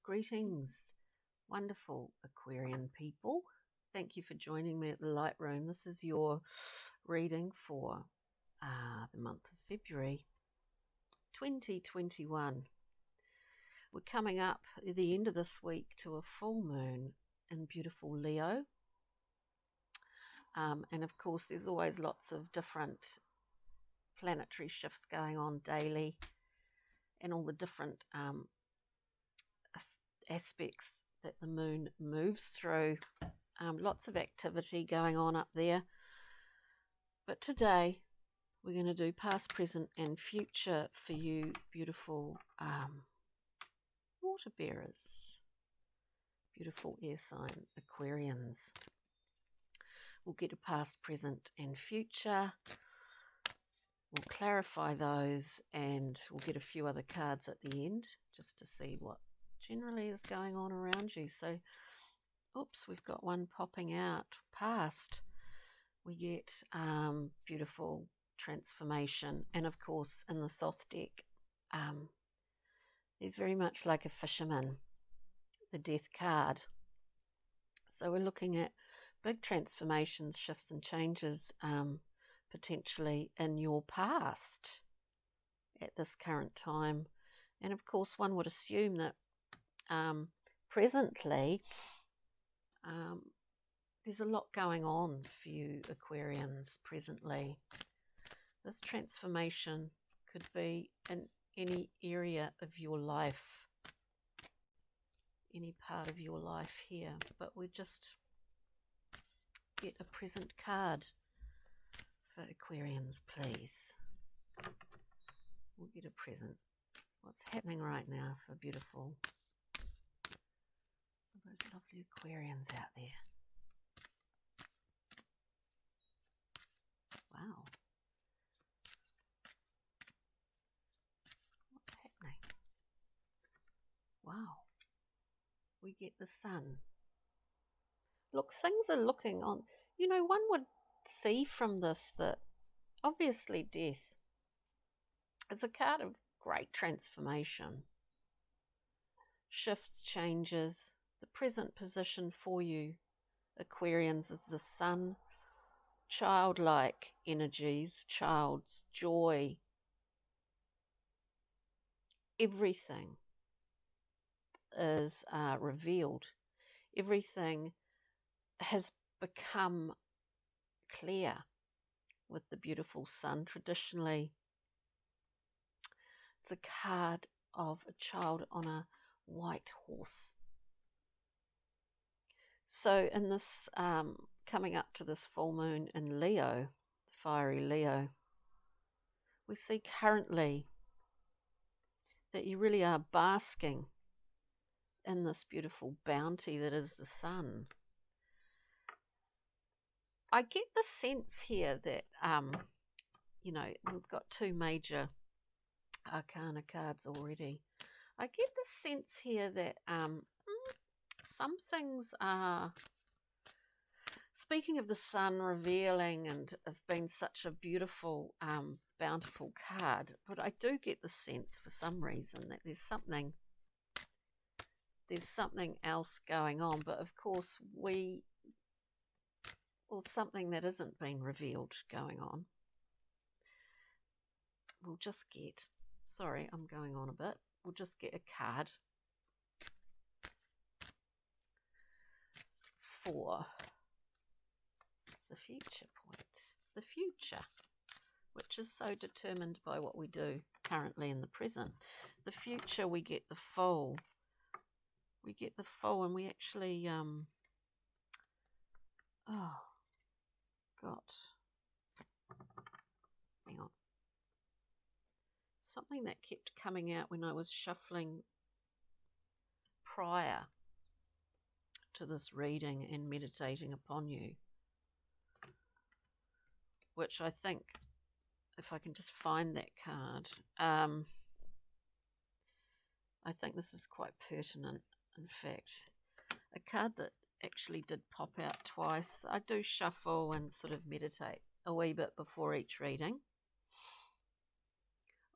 Greetings, wonderful Aquarian people. Thank you for joining me at the Lightroom. This is your reading for the month of February 2021. We're coming up at the end of this week to a full moon in beautiful Leo. And of course, there's always lots of different planetary shifts going on daily and all the different aspects that the moon moves through. Lots of activity going on up there. But today we're going to do past, present and future for you beautiful water bearers, beautiful air sign Aquarians. We'll get a past, present and future. We'll clarify those and we'll get a few other cards at the end just to see what generally is going on around you. So, oops, we've got one popping out. Past, we get beautiful transformation, and of course in the Thoth deck, he's very much like a fisherman, the Death card. So we're looking at big transformations, shifts and changes potentially in your past at this current time. And of course one would assume that presently there's a lot going on for you Aquarians presently. This transformation could be in any area of your life, any part of your life here, but we just get a present card for Aquarians, please. We'll get a present. What's happening right now for beautiful, those lovely Aquarians out there? Wow. What's happening? Wow. We get the sun. Look, things are looking on. You know, one would see from this that obviously death is a card of great transformation. Shifts, changes. The present position for you Aquarians is the sun. Childlike energies, child's joy. Everything is revealed. Everything has become clear with the beautiful sun. Traditionally, it's a card of a child on a white horse. So in this coming up to this full moon in Leo, fiery Leo, we see currently that you really are basking in this beautiful bounty that is the sun. I get the sense here that, you know, we've got two major arcana cards already. I get the sense here that some things are, speaking of the sun revealing and of being such a beautiful, bountiful card, but I do get the sense for some reason that there's something else going on. But of course something that isn't been revealed going on. We'll just get, sorry, I'm going on a bit. We'll just get a card for the future point. The future, which is so determined by what we do currently in the present. The future, we get the foal. We get the foal, and we actually, hang on. Something that kept coming out when I was shuffling prior to this reading and meditating upon you, which I think, if I can just find that card, I think this is quite pertinent. In fact, a card that actually did pop out twice. I do shuffle and sort of meditate a wee bit before each reading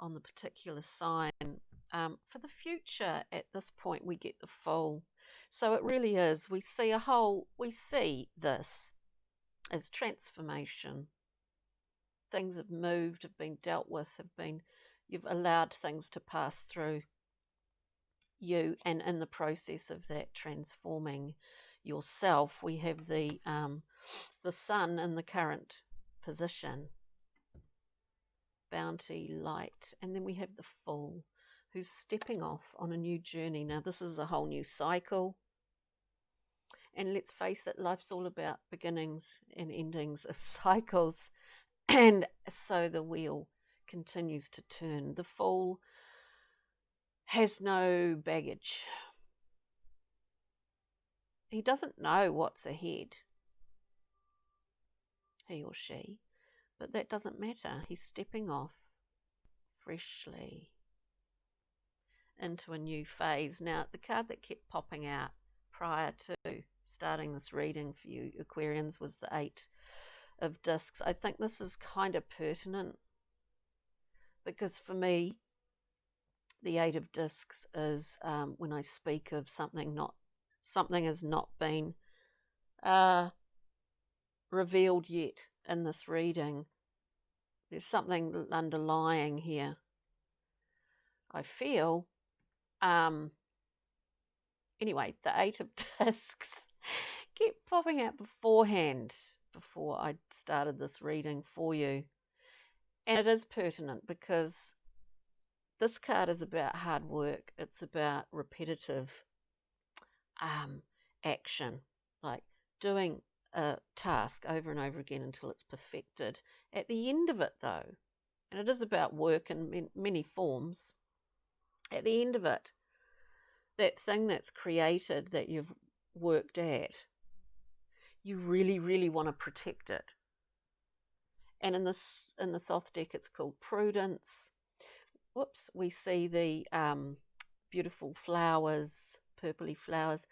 on the particular sign for the future, at this point, we get the full. So it really is. We see this as transformation. Things have moved, have been dealt with, you've allowed things to pass through you, and in the process of that transforming yourself, we have the sun in the current position, bounty, light, and then we have the fool who's stepping off on a new journey. Now this is a whole new cycle, and let's face it, life's all about beginnings and endings of cycles, and so the wheel continues to turn. The fool has no baggage. He doesn't know what's ahead, he or she, but that doesn't matter. He's stepping off freshly into a new phase. Now, the card that kept popping out prior to starting this reading for you Aquarians was the 8 of Discs. I think this is kind of pertinent because for me, the 8 of Discs is when I speak of something has not been revealed yet in this reading. There's something underlying here, I feel. Anyway, the 8 of Discs kept popping out beforehand, before I started this reading for you. And it is pertinent because this card is about hard work. It's about repetitive action, like doing a task over and over again until it's perfected. At the end of it, though, and it is about work in many forms, at the end of it, that thing that's created, that you've worked at, you really, really want to protect it. And in the Thoth deck, it's called Prudence. Whoops, we see the beautiful flowers, purpley flowers.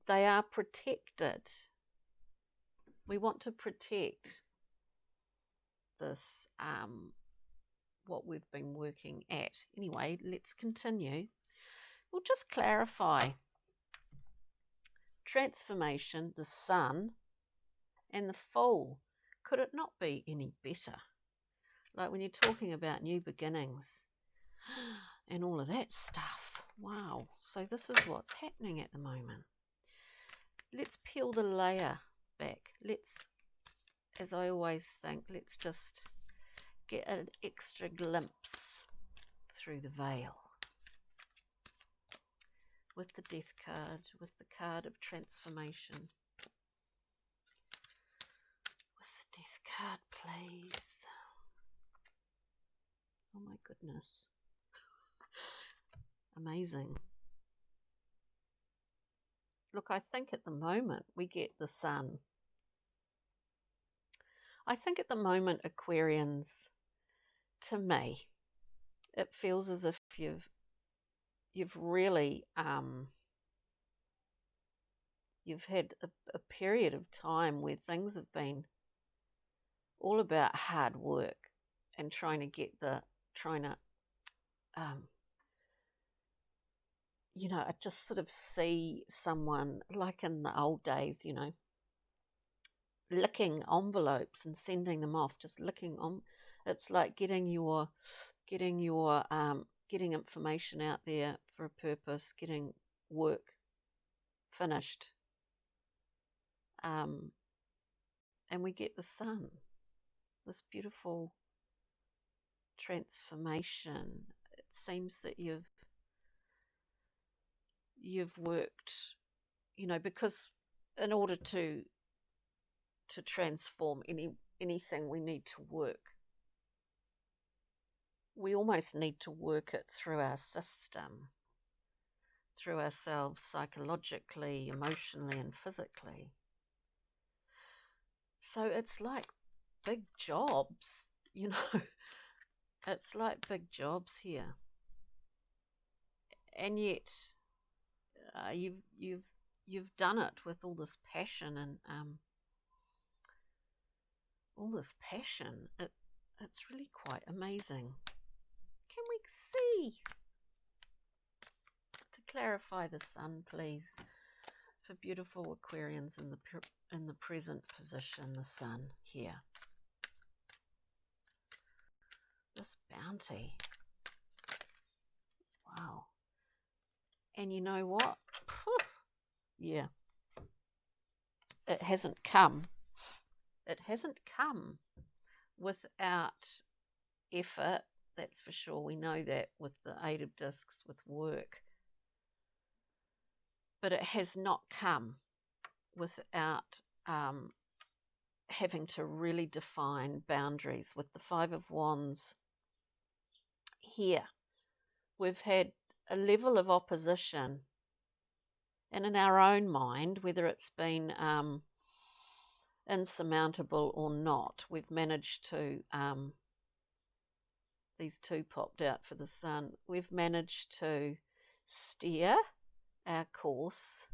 They are protected. We want to protect this, what we've been working at. Anyway, let's continue. We'll just clarify. Transformation, the sun, and the fool. Could it not be any better? Like when you're talking about new beginnings and all of that stuff. Wow. So this is what's happening at the moment. Let's peel the layer back. As I always think, let's just get an extra glimpse through the veil. With the Death card, with the card of transformation. With the Death card, please. Oh my goodness. Amazing. Look, I think at the moment we get the sun. I think at the moment, Aquarians, to me, it feels as if you've really you've had a period of time where things have been all about hard work and trying to I just sort of see someone like in the old days, licking envelopes and sending them off, just licking on. It's like getting information out there for a purpose, getting work finished. And we get the sun, this beautiful transformation. It seems that you've worked, because in order to transform anything, we need to work. We almost need to work it through our system, through ourselves, psychologically, emotionally, and physically. So it's like big jobs, It's like big jobs here. And yet, you've done it with all this passion and all this passion. It's really quite amazing. Can we see clarify the sun, please, for beautiful Aquarians in the present position, the sun here. This bounty. Wow. And you know what? Yeah. It hasn't come. It hasn't come without effort, that's for sure. We know that with the Eight of Discs, with work. But it has not come without having to really define boundaries. With the Five of Wands here, we've had a level of opposition, and in our own mind, whether it's been insurmountable or not, we've managed to, these two popped out for the sun, we've managed to steer our course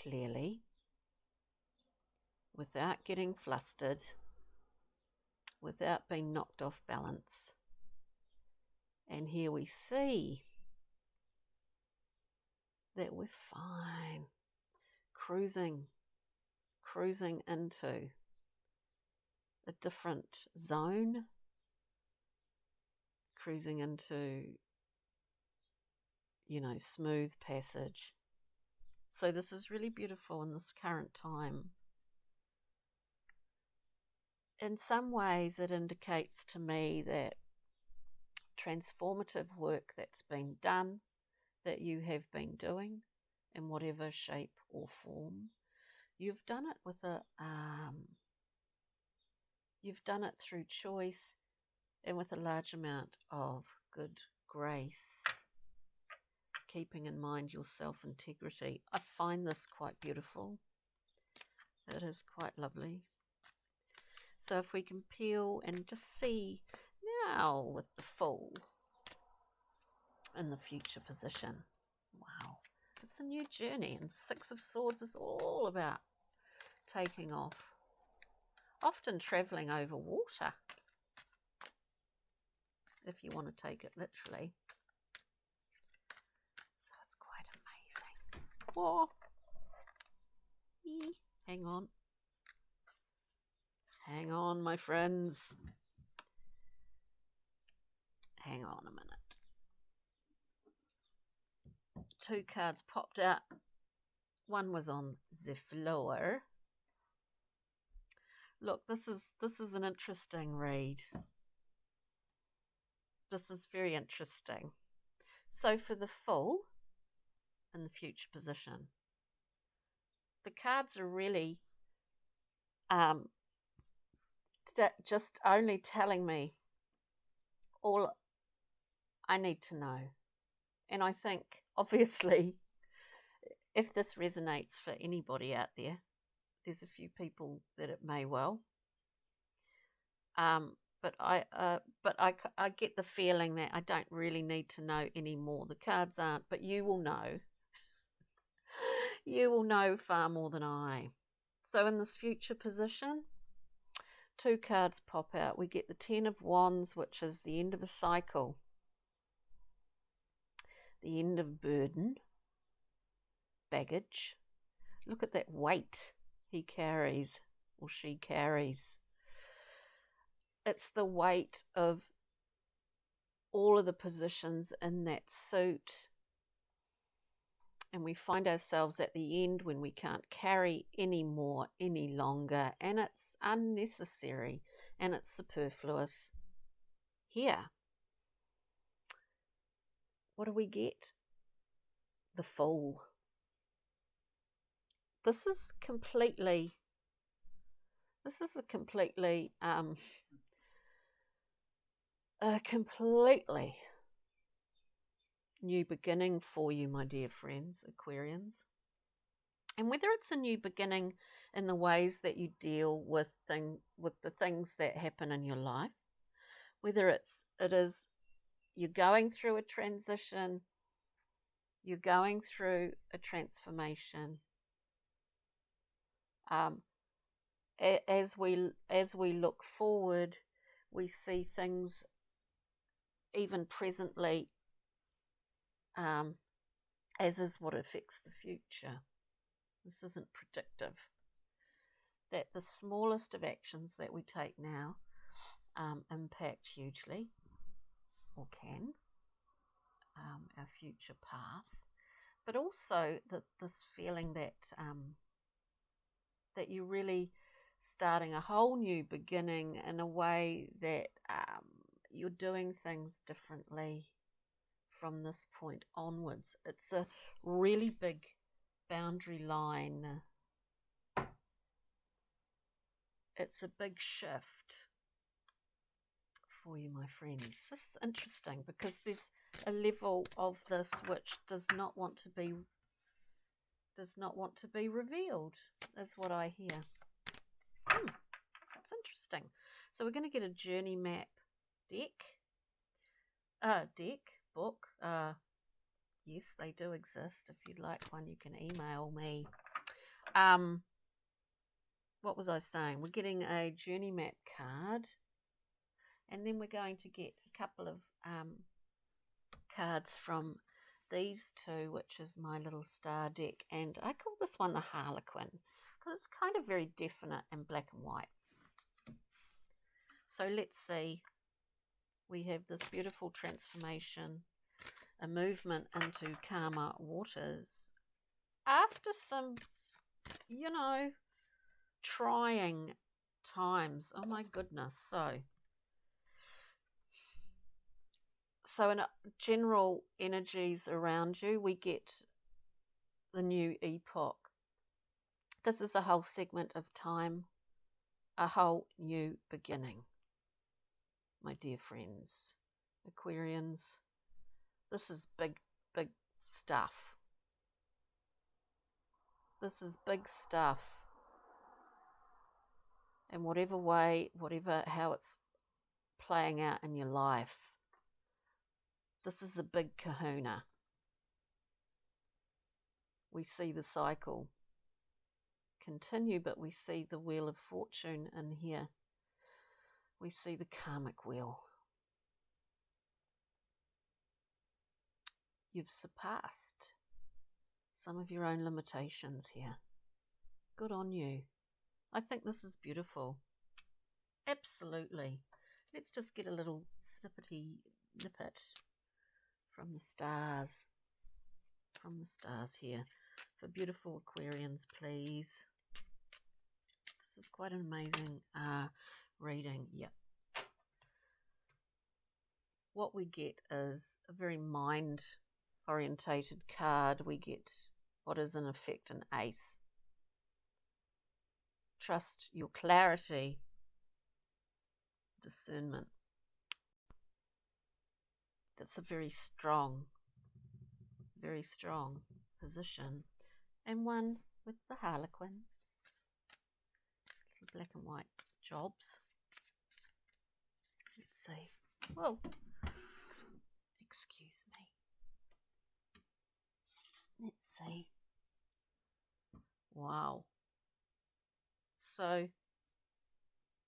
clearly without getting flustered, without being knocked off balance. And here we see that we're fine, cruising into a different zone, cruising into, you know, smooth passage. So this is really beautiful in this current time. In some ways, it indicates to me that transformative work that's been done, that you have been doing in whatever shape or form, you've done it with you've done it through choice and with a large amount of good grace, keeping in mind your self-integrity. I find this quite beautiful. It is quite lovely. So if we can peel and just see now with the Fool in the future position. Wow, it's a new journey, and Six of Swords is all about taking off, often travelling over water, if you want to take it literally. So it's quite amazing. Whoa. Hang on. Hang on, my friends. Hang on a minute. Two cards popped out. One was on the floor. Look, this is an interesting read. This is very interesting. So for the Fool in the future position, the cards are really just only telling me all I need to know. And I think, obviously, if this resonates for anybody out there, there's a few people that it may well. But I get the feeling that I don't really need to know anymore. The cards aren't, but you will know. You will know far more than I. So in this future position, two cards pop out. We get the Ten of Wands, which is the end of a cycle, the end of burden, baggage. Look at that weight he carries, or she carries. It's the weight of all of the positions in that suit. And we find ourselves at the end when we can't carry any more, any longer. And it's unnecessary and it's superfluous. Here, what do we get? The Fool. This is a completely new beginning for you, my dear friends, Aquarians. And whether it's a new beginning in the ways that you deal with the things that happen in your life, whether it is you're going through a transition, you're going through a transformation. As we look forward, we see things even presently as is what affects the future. This isn't predictive. That the smallest of actions that we take now impact hugely, or can, our future path. But also that this feeling that that you're really starting a whole new beginning in a way that you're doing things differently from this point onwards. It's a really big boundary line. It's a big shift for you, my friends. This is interesting because there's a level of this which does not want to be revealed, is what I hear. That's interesting. So we're going to get a journey map book. Yes, they do exist. If you'd like one, you can email me. What was I saying? We're getting a journey map card, and then we're going to get a couple of cards from these two, which is my little star deck, and I call this one the Harlequin because it's kind of very definite in black and white. So let's see. We have this beautiful transformation, a movement into calmer waters after some, trying times. Oh my goodness. So in general energies around you, we get the new epoch. This is a whole segment of time, a whole new beginning. My dear friends, Aquarians, this is big, big stuff. This is big stuff. In whatever way, how it's playing out in your life, this is a big kahuna. We see the cycle continue, but we see the wheel of fortune in here. We see the karmic wheel. You've surpassed some of your own limitations here. Good on you. I think this is beautiful. Absolutely. Let's just get a little snippet from the stars. From the stars here. For beautiful Aquarians, please. This is quite an amazing reading. Yep. What we get is a very mind-orientated card. We get what is in effect an ace. Trust your clarity, discernment. That's a very strong position. And one with the Harlequin. Little black and white jobs. Let's see. Whoa. Excuse me. Let's see. Wow. So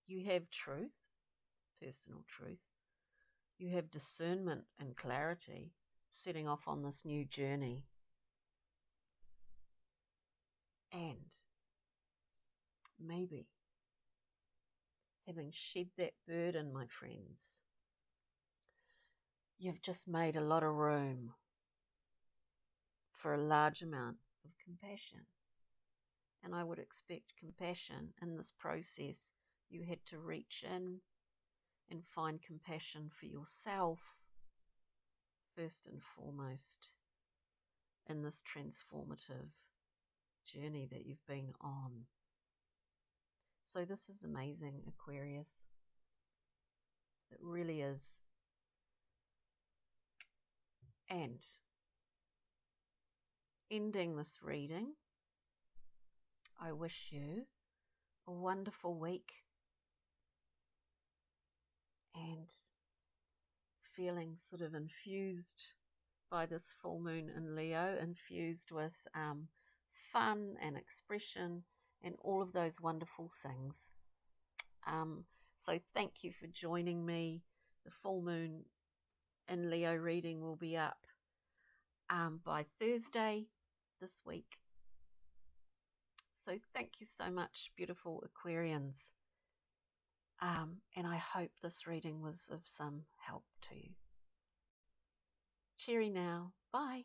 you have truth, personal truth. You have discernment and clarity, setting off on this new journey. And maybe having shed that burden, my friends, you've just made a lot of room for a large amount of compassion. And I would expect compassion in this process. You had to reach in and find compassion for yourself, first and foremost, in this transformative journey that you've been on. So this is amazing, Aquarius. It really is. And ending this reading, I wish you a wonderful week and feeling sort of infused by this full moon in Leo, infused with fun and expression and all of those wonderful things. So thank you for joining me. The full moon in Leo reading will be up by Thursday this week. So thank you so much, beautiful Aquarians. And I hope this reading was of some help to you. Cheery now. Bye.